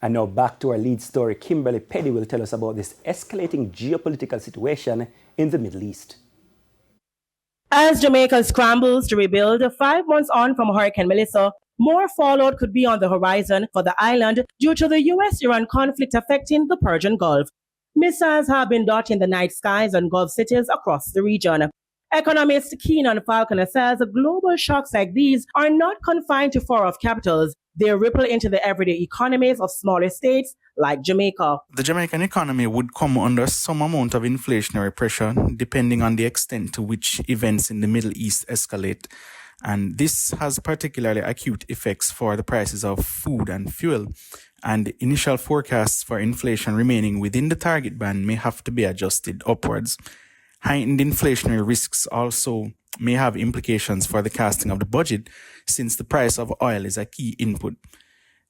And now back to our lead story. Kimberly Petty will tell us about this escalating geopolitical situation in the Middle East. As Jamaica scrambles to rebuild 5 months on from Hurricane Melissa, more fallout could be on the horizon for the island due to the US-Iran conflict affecting the Persian Gulf. Missiles have been dotting the night skies and Gulf cities across the region. Economist Keenan Falconer says global shocks like these are not confined to far-off capitals. They ripple into the everyday economies of smaller states like Jamaica. The Jamaican economy would come under some amount of inflationary pressure depending on the extent to which events in the Middle East escalate. And this has particularly acute effects for the prices of food and fuel. And initial forecasts for inflation remaining within the target band may have to be adjusted upwards. Heightened inflationary risks also may have implications for the casting of the budget, since the price of oil is a key input.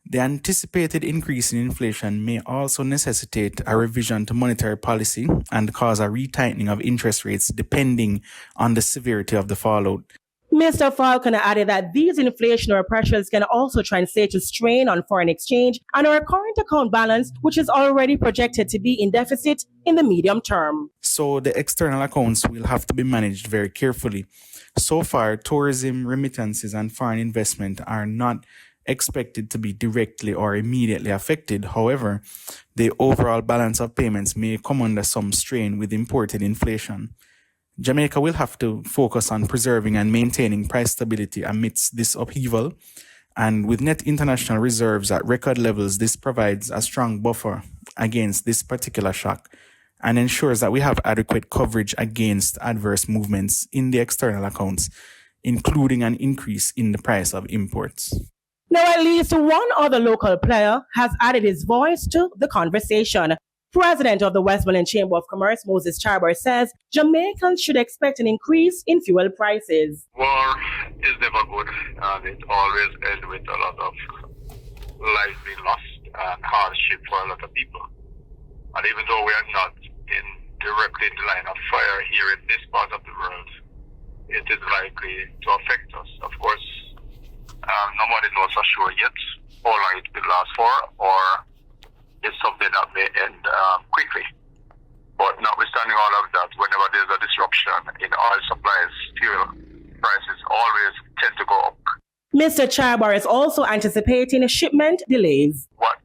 The anticipated increase in inflation may also necessitate a revision to monetary policy and cause a retightening of interest rates depending on the severity of the fallout. Mr. Falconer added that these inflationary pressures can also translate to strain on foreign exchange and our current account balance, which is already projected to be in deficit in the medium term. So the external accounts will have to be managed very carefully. So far, tourism, remittances, and foreign investment are not expected to be directly or immediately affected. However, the overall balance of payments may come under some strain with imported inflation. Jamaica will have to focus on preserving and maintaining price stability amidst this upheaval. And with net international reserves at record levels, this provides a strong buffer against this particular shock and ensures that we have adequate coverage against adverse movements in the external accounts, including an increase in the price of imports. Now, at least one other local player has added his voice to the conversation. President of the Westmoreland Chamber of Commerce, Moses Charber, says Jamaicans should expect an increase in fuel prices. War is never good, and it always ends with a lot of lives being lost and hardship for a lot of people. And even though we are not directly in the line of fire here in this part of the world, it is likely to affect us. Of course, nobody knows for sure yet how long it will last for, or it's something that may end quickly. But notwithstanding all of that, whenever there's a disruption in oil supplies, fuel prices always tend to go up. Mr. Charbar is also anticipating shipment delays. What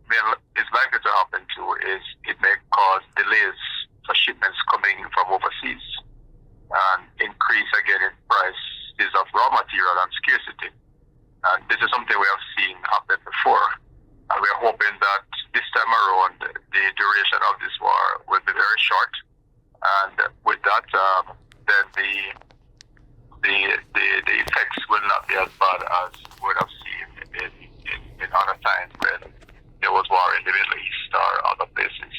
is likely to happen too is it may cause delays for shipments coming from overseas and increase again in prices of raw material and scarcity. And this is something we have seen happen before. And we are hoping that this time around, the duration of this war will be very short. And with that, then the effects will not be as bad as we would have seen in other times when there was war in the Middle East or other places.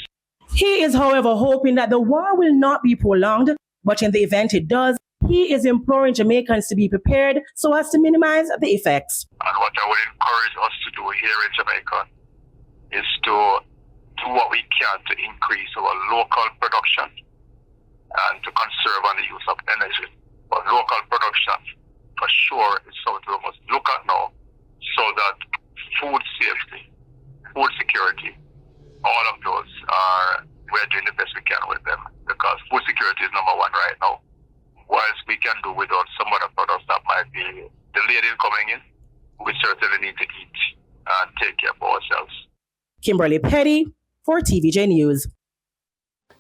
He is, however, hoping that the war will not be prolonged, but in the event it does, he is imploring Jamaicans to be prepared so as to minimize the effects. And what I would encourage us to do here in Jamaica is to do what we can to increase our local production and to conserve on the use of energy. But local production, for sure, is something we must look at now so that food safety, food security, all of those we're doing the best we can with them, because food security is number one right now. Whilst we can do without some other products that might be delayed in coming in, we certainly need to eat and take care of ourselves. Kimberly Petty for TVJ News.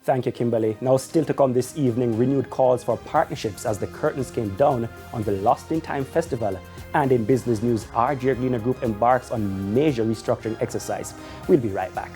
Thank you, Kimberly. Now, still to come this evening, renewed calls for partnerships as the curtains came down on the Lost in Time Festival. And in business news, RJ Gleaner Group embarks on major restructuring exercise. We'll be right back.